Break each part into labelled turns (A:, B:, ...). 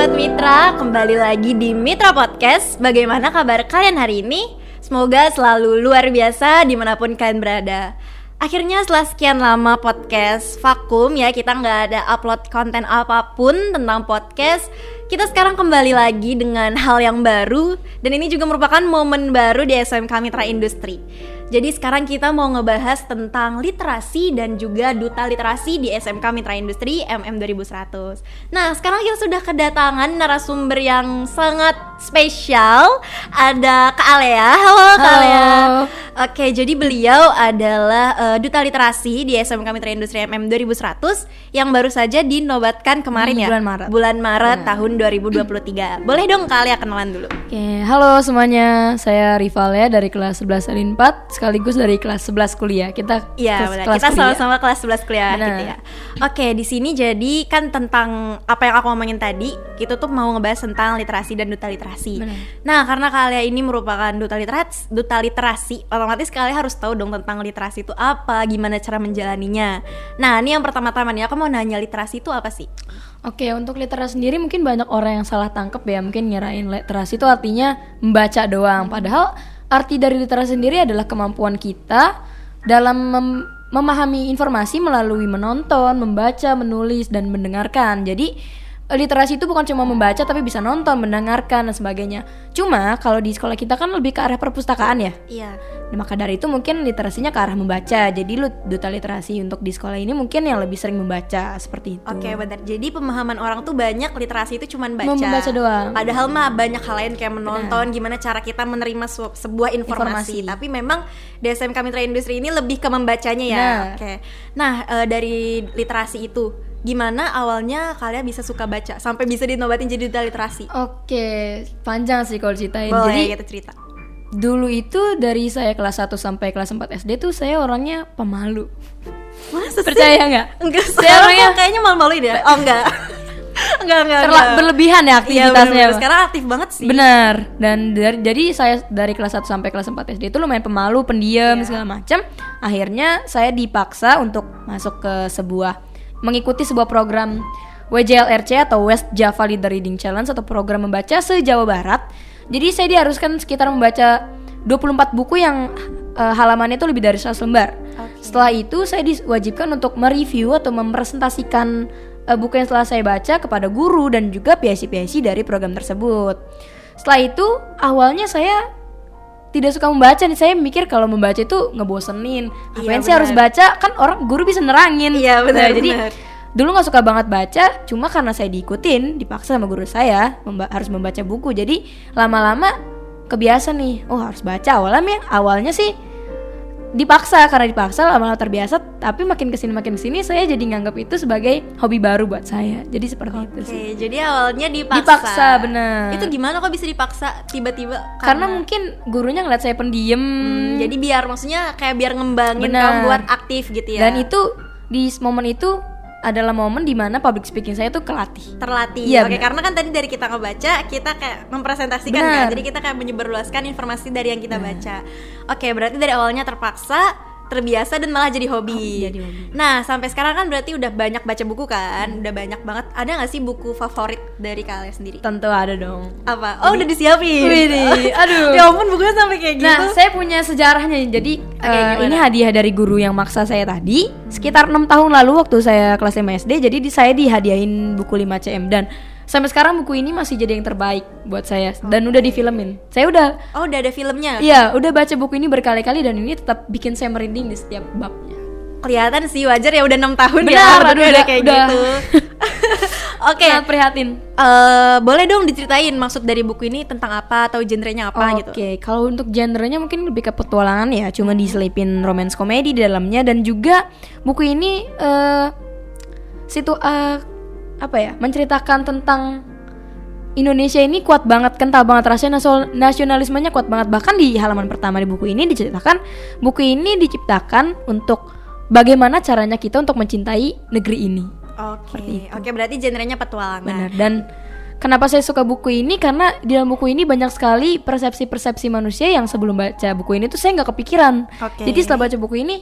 A: Sobat Mitra, kembali lagi di Mitra Podcast. Bagaimana kabar kalian hari ini? Semoga selalu luar biasa dimanapun kalian berada. Akhirnya setelah sekian lama podcast vakum ya, kita nggak ada upload konten apapun tentang podcast. Kita sekarang kembali lagi dengan hal yang baru. Dan ini juga merupakan momen baru di SMK Mitra Industri. Jadi sekarang kita mau ngebahas tentang literasi dan juga duta literasi di SMK Mitra Industri MM 2100. Nah, sekarang kita sudah kedatangan narasumber yang sangat spesial. Ada Kak Alea. Halo Kak Alea. Oke, jadi beliau adalah duta literasi di SMK Mitra Industri MM 2100 yang baru saja dinobatkan kemarin ya. Bulan Maret tahun 2023. Boleh dong Kak Alea kenalan dulu.
B: Oke, halo semuanya. Saya Rival ya dari kelas 11 Alin 4. Sekaligus dari kelas 11 kuliah. Kita
A: sama-sama kelas 11 kuliah gitu ya. Oke, di sini jadi kan tentang apa yang aku ngomongin tadi, kita tuh mau ngebahas tentang literasi dan duta literasi.
B: Benar.
A: Nah, karena kalian ini merupakan duta literasi, otomatis kalian harus tahu dong tentang literasi itu apa, gimana cara menjalaninya. Nah, ini yang pertama-tama nih, aku mau nanya literasi itu apa sih?
B: Oke, untuk literasi sendiri mungkin banyak orang yang salah tangkep ya, mungkin ngirain literasi itu artinya membaca doang. Padahal arti dari literasi sendiri adalah kemampuan kita dalam memahami informasi melalui menonton, membaca, menulis, dan mendengarkan. Jadi literasi itu bukan cuma membaca tapi bisa nonton, mendengarkan, dan sebagainya. Cuma kalau di sekolah kita kan lebih ke arah perpustakaan ya.
A: Iya.
B: Maka dari itu mungkin literasinya ke arah membaca. Jadi duta literasi untuk di sekolah ini mungkin yang lebih sering membaca, seperti itu.
A: Oke, benar. Jadi pemahaman orang tuh banyak literasi itu cuma
B: membaca doang.
A: Padahal mah banyak hal lain kayak menonton, gimana cara kita menerima sebuah informasi. Tapi memang di SMK Mitra Industri ini lebih ke membacanya ya. Oke. Nah, dari literasi itu gimana awalnya kalian bisa suka baca sampai bisa dinobatin jadi duta literasi?
B: Oke, panjang sih kalau ceritain.
A: Boleh
B: jadi
A: kita cerita.
B: Dulu itu dari saya kelas 1 sampai kelas 4 SD tuh saya orangnya pemalu.
A: Masa
B: percaya nggak?
A: Enggak,
B: saya orangnya
A: kayaknya malu-malu deh. Oh enggak. enggak.
B: Berlebihan ya aktivitasnya.
A: Iya, sekarang aktif banget sih.
B: Benar. Dan jadi saya dari kelas 1 sampai kelas 4 SD itu lumayan pemalu, pendiam, segala macam. Akhirnya saya dipaksa untuk masuk ke mengikuti sebuah program WJLRC atau West Java Leader Reading Challenge atau program membaca se-Jawa Barat. Jadi saya diharuskan sekitar membaca 24 buku yang halamannya itu lebih dari 100 lembar. Setelah itu saya diwajibkan untuk mereview atau mempresentasikan buku yang setelah saya baca kepada guru dan juga PIC-PIC dari program tersebut. Setelah itu awalnya saya tidak suka membaca nih, saya mikir kalau membaca itu ngebosenin. Apain sih harus baca, kan orang guru bisa nerangin.
A: Iya benar.
B: Jadi dulu nggak suka banget baca, cuma karena saya dipaksa sama guru saya harus membaca buku. Jadi lama-lama kebiasa nih, harus baca. Awalnya sih dipaksa, lama-lama terbiasa. Tapi makin kesini saya jadi nganggap itu sebagai hobi baru buat saya. Jadi seperti itu sih.
A: Oke, jadi awalnya dipaksa,
B: benar.
A: Itu gimana kok bisa dipaksa tiba-tiba?
B: Karena mungkin gurunya ngeliat saya pendiam.
A: Jadi biar ngembangin kamu buat aktif gitu ya.
B: Dan itu di momen itu adalah momen dimana public speaking saya tuh terlatih.
A: Iya, oke, karena kan tadi dari kita ngebaca, kita kayak mempresentasikan kan. Jadi kita kayak menyebarluaskan informasi dari yang kita baca. Oke, berarti dari awalnya terpaksa, terbiasa, dan malah jadi hobi. Nah, sampai sekarang kan berarti udah banyak baca buku kan? Udah banyak banget. Ada gak sih buku favorit dari kalian sendiri?
B: Tentu ada dong.
A: Apa? Oh, udah disiapin?
B: Aduh.
A: Ya ampun, bukunya sampai kayak gitu.
B: Nah, saya punya sejarahnya. Jadi ini hadiah dari guru yang maksa saya tadi. Sekitar 6 tahun lalu waktu saya kelas 5 SD. Jadi saya dihadiahin buku 5 CM. Dan sampai sekarang buku ini masih jadi yang terbaik buat saya. Dan udah difilmin. Saya udah
A: ada filmnya?
B: Iya, udah baca buku ini berkali-kali. Dan ini tetap bikin saya merinding di setiap babnya.
A: Kelihatan sih, wajar ya, udah 6 tahun.
B: Benar,
A: ya udah kayak gitu. Oke.
B: Sangat prihatin.
A: Boleh dong diceritain maksud dari buku ini tentang apa atau genrenya apa gitu?
B: Oke, kalau untuk genrenya mungkin lebih ke petualangan ya, cuma diselipin romance komedi di dalamnya. Dan juga buku ini menceritakan tentang Indonesia ini kuat banget, kental banget, rasa nasionalismenya kuat banget. Bahkan di halaman pertama di buku ini diceritakan buku ini diciptakan untuk bagaimana caranya kita untuk mencintai negeri ini.
A: Oke, berarti genrenya petualangan.
B: Benar. Dan kenapa saya suka buku ini? Karena di dalam buku ini banyak sekali persepsi-persepsi manusia yang sebelum baca buku ini tuh saya nggak kepikiran. Jadi setelah baca buku ini,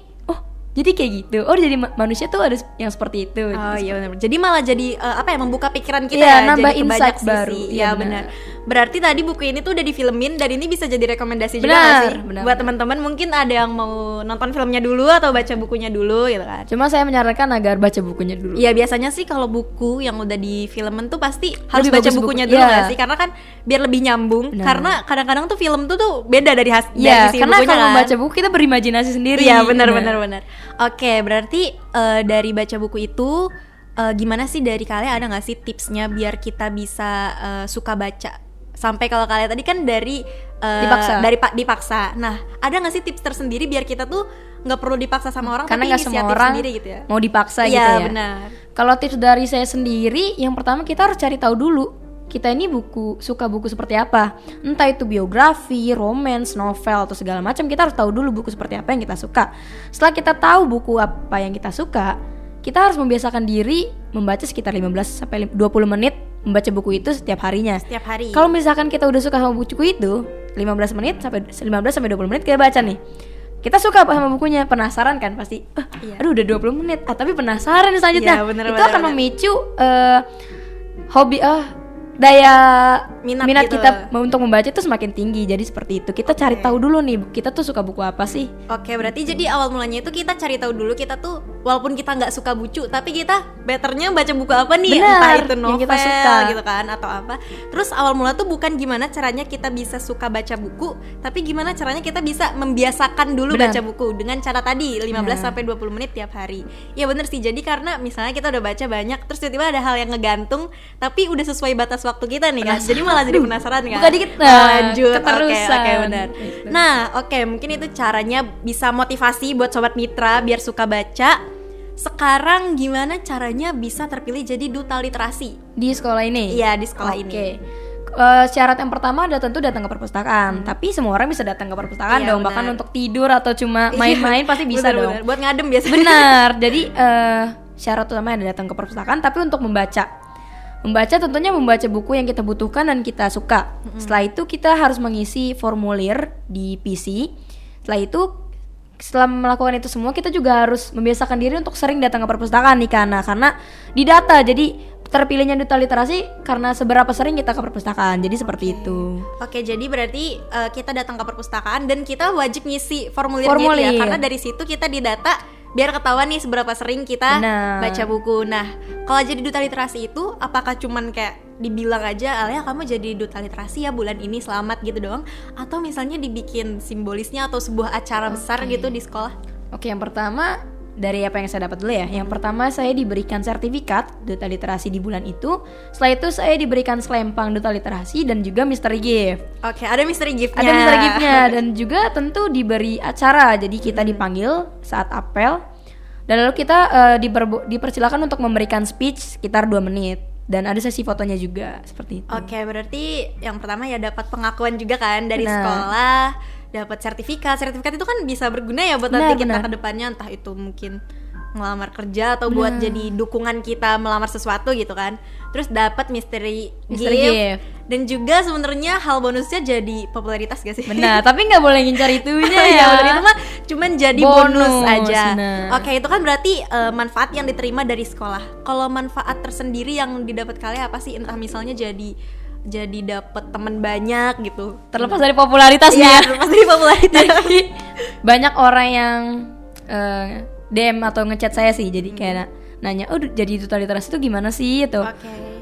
B: jadi kayak gitu. Oh jadi manusia tuh ada yang seperti itu.
A: Oh iya benar. Jadi malah jadi membuka pikiran kita
B: Iya,
A: ya,
B: nambah
A: jadi ke banyak
B: insight
A: sisi.
B: baru.
A: Iya
B: Iya,
A: benar. Berarti tadi buku ini tuh udah difilmin dan ini bisa jadi rekomendasi juga
B: Benar,
A: nggak sih?
B: benar.
A: Buat teman-teman mungkin ada yang mau nonton filmnya dulu atau baca bukunya dulu gitu kan.
B: Cuma saya menyarankan agar baca bukunya dulu.
A: Iya biasanya sih kalau buku yang udah di filmen tuh pasti harus
B: Lebih
A: baca
B: bagus
A: bukunya
B: buku.
A: dulu
B: Iya.
A: nggak sih? Karena kan biar lebih nyambung.
B: Benar.
A: Karena kadang-kadang tuh film tuh beda dari
B: Iya,
A: isi
B: karena
A: bukunya
B: kalau
A: kan.
B: membaca buku kita berimajinasi sendiri.
A: Iya benar. Oke, berarti dari baca buku itu gimana sih dari kalian, ada nggak sih tipsnya biar kita bisa suka baca? Sampai kalau kalian tadi kan dari
B: Dipaksa.
A: dipaksa. Nah, ada nggak sih tips tersendiri biar kita tuh nggak perlu dipaksa sama orang,
B: Karena
A: tapi
B: nggak semua
A: inisiatif
B: orang
A: sendiri gitu ya?
B: mau dipaksa
A: Iya,
B: gitu ya.
A: benar.
B: Kalau tips dari saya sendiri, yang pertama kita harus cari tahu dulu kita ini suka buku seperti apa. Entah itu biografi, romance, novel atau segala macam, kita harus tahu dulu buku seperti apa yang kita suka. Setelah kita tahu buku apa yang kita suka, kita harus membiasakan diri membaca sekitar 15 sampai 20 menit membaca buku itu setiap harinya.
A: Setiap hari.
B: Kalau misalkan kita udah suka sama buku itu, 15 sampai 20 menit kita baca nih. Kita suka sama bukunya, penasaran kan pasti.
A: Iya.
B: Aduh udah 20 menit, tapi penasaran selanjutnya.
A: Iya, bener,
B: Itu
A: bener,
B: akan
A: bener.
B: memicu hobi daya
A: Minat gitu.
B: kita untuk membaca itu semakin tinggi. Jadi seperti itu. Kita cari tahu dulu nih, kita tuh suka buku apa sih?
A: Oke, berarti jadi awal mulanya itu kita cari tahu dulu kita tuh walaupun kita nggak suka buku, tapi kita betternya baca buku apa nih?
B: Benar,
A: Entah itu
B: yang
A: novel
B: kita suka.
A: gitu kan atau apa. Terus awal mula tuh bukan gimana caranya kita bisa suka baca buku, tapi gimana caranya kita bisa membiasakan dulu
B: Benar.
A: baca buku dengan cara tadi 15
B: Benar.
A: sampai 20 menit tiap hari. Ya bener sih. Jadi karena misalnya kita udah baca banyak terus tiba-tiba ada hal yang ngegantung tapi udah sesuai batas waktu kita nih kan. Jadi malah jadi penasaran kan.
B: Buka dikit,
A: lanjut.
B: keterusan.
A: Oke, benar.
B: Gitu.
A: Nah, oke, mungkin itu caranya bisa motivasi buat sobat mitra biar suka baca. Sekarang gimana caranya bisa terpilih jadi duta literasi?
B: Di sekolah ini?
A: Iya, di sekolah
B: Oke.
A: ini.
B: Syarat yang pertama ada tentu datang ke perpustakaan. Tapi semua orang bisa datang ke perpustakaan
A: Iya,
B: dong. Bahkan
A: benar.
B: untuk tidur atau cuma main-main pasti bisa
A: Bener,
B: dong.
A: bener. Buat ngadem biasanya.
B: Benar. Jadi syarat utama ada datang ke perpustakaan. Tapi untuk membaca tentunya membaca buku yang kita butuhkan dan kita suka. Setelah itu kita harus mengisi formulir di PC. Setelah melakukan itu semua, kita juga harus membiasakan diri untuk sering datang ke perpustakaan nih, karena didata. Jadi terpilihnya duta literasi karena seberapa sering kita ke perpustakaan. Jadi seperti itu.
A: Oke, jadi berarti kita datang ke perpustakaan dan kita wajib ngisi formulirnya
B: Formulir.
A: ya, karena dari situ kita didata biar ketahuan nih seberapa sering kita
B: Benar.
A: baca buku. Nah, kalau jadi duta literasi itu apakah cuman kayak dibilang aja, Alia kamu jadi duta literasi ya bulan ini, selamat gitu doang, atau misalnya dibikin simbolisnya atau sebuah acara besar gitu di sekolah?
B: Oke, yang pertama dari apa yang saya dapat dulu ya. Yang pertama saya diberikan sertifikat duta literasi di bulan itu. Setelah itu saya diberikan selempang duta literasi dan juga mystery gift.
A: Oke, ada mystery gift-nya.
B: Ada mystery gift-nya dan juga tentu diberi acara. Jadi kita dipanggil saat apel dan lalu kita dipersilakan untuk memberikan speech sekitar 2 menit. Dan ada sesi fotonya juga seperti itu.
A: Oke, berarti yang pertama ya dapat pengakuan juga kan dari
B: Benar.
A: sekolah, dapat sertifikat. Sertifikat itu kan bisa berguna ya buat
B: Benar,
A: nanti kita
B: benar.
A: ke depannya, entah itu mungkin ngelamar kerja atau buat jadi dukungan kita melamar sesuatu gitu kan. Terus dapat mystery gift. Dan juga sebenarnya hal bonusnya jadi popularitas gak sih?
B: Benar, tapi nggak boleh ngincar itunya ya.
A: Ya benar, itu mah cuman jadi bonus aja.
B: Benar.
A: Oke, itu kan berarti manfaat yang diterima dari sekolah. Kalau manfaat tersendiri yang didapat kalian apa sih? Entah misalnya jadi dapat teman banyak gitu.
B: Terlepas dari popularitasnya.
A: Iya, terlepas dari popularitas.
B: Jadi banyak orang yang DM atau ngechat saya sih, jadi kayak nanya, oh jadi duta literasi itu gimana sih itu?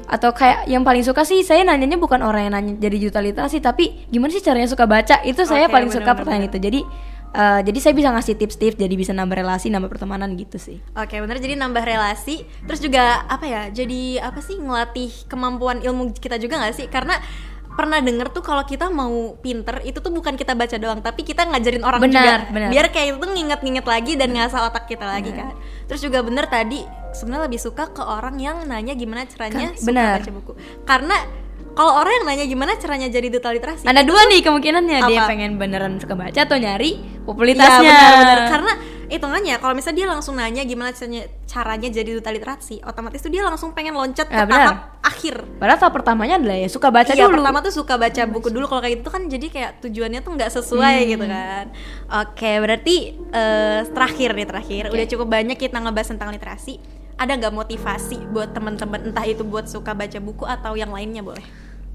B: Atau kayak yang paling suka sih saya nanyanya bukan orang yang nanya jadi duta literasi, tapi gimana sih caranya suka baca? Itu saya paling suka pertanyaan itu. Jadi saya bisa ngasih tips-tips, jadi bisa nambah relasi, nambah pertemanan gitu sih.
A: Oke, bener, jadi nambah relasi. Terus juga apa ya? Jadi apa sih, ngelatih kemampuan ilmu kita juga nggak sih? Karena pernah denger tuh kalau kita mau pinter itu tuh bukan kita baca doang, tapi kita ngajarin orang juga.
B: Benar.
A: Biar kayak itu nginget-nginget lagi dan ngasah otak kita lagi kan. Terus juga bener tadi sebenarnya lebih suka ke orang yang nanya gimana caranya suka
B: benar.
A: baca buku. Karena kalau orang yang nanya gimana caranya jadi duta literasi,
B: Ada dua nih kemungkinannya, dia
A: Apa?
B: pengen beneran suka baca atau nyari
A: Iya
B: popularitasnya.
A: benar-benar, karena hitungannya kalau misalnya dia langsung nanya gimana caranya jadi duta literasi, otomatis tuh dia langsung pengen loncat ke
B: benar.
A: tahap akhir.
B: Padahal tahap pertamanya adalah ya suka baca
A: Iya,
B: dulu.
A: pertama tuh suka baca buku dulu. Kalau kayak gitu kan jadi kayak tujuannya tuh nggak sesuai gitu kan. Oke, berarti terakhir udah cukup banyak kita ngebahas tentang literasi. Ada nggak motivasi buat teman-teman, entah itu buat suka baca buku atau yang lainnya boleh?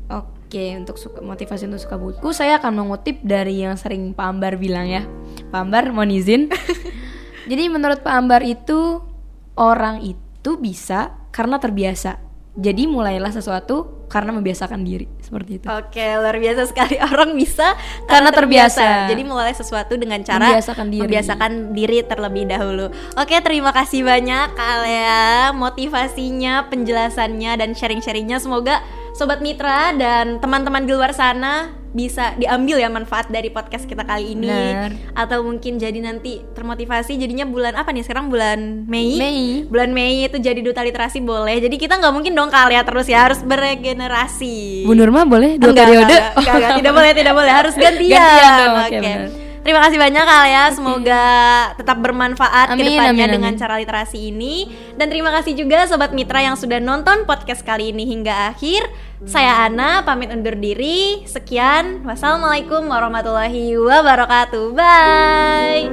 B: Oke, untuk motivasi untuk suka buku, saya akan mengutip dari yang sering Pak Ambar bilang ya. Pak Ambar, mohon izin. Jadi menurut Pak Ambar itu, orang itu bisa karena terbiasa. Jadi mulailah sesuatu karena membiasakan diri, seperti itu.
A: Oke, luar biasa sekali. Orang bisa
B: Karena terbiasa.
A: Jadi mulai sesuatu dengan cara membiasakan diri terlebih dahulu. Oke, terima kasih banyak Kak Lea, motivasinya, penjelasannya, dan sharing-sharingnya. Semoga Sobat Mitra dan teman-teman di luar sana bisa diambil ya manfaat dari podcast kita kali ini.
B: Benar.
A: Atau mungkin jadi nanti termotivasi jadinya bulan apa nih, sekarang bulan Mei. Bulan Mei itu jadi duta literasi boleh. Jadi kita nggak mungkin dong Kak Lea terus ya, harus beregenerasi.
B: Bu Nurma boleh 2 periode?
A: Enggak, tidak boleh, harus gantian. Oke. Terima kasih banyak Kak Lea, semoga tetap bermanfaat ke depannya dengan cara literasi ini. Dan terima kasih juga Sobat Mitra yang sudah nonton podcast kali ini hingga akhir. Saya Ana, pamit undur diri. Sekian, wassalamualaikum warahmatullahi wabarakatuh. Bye.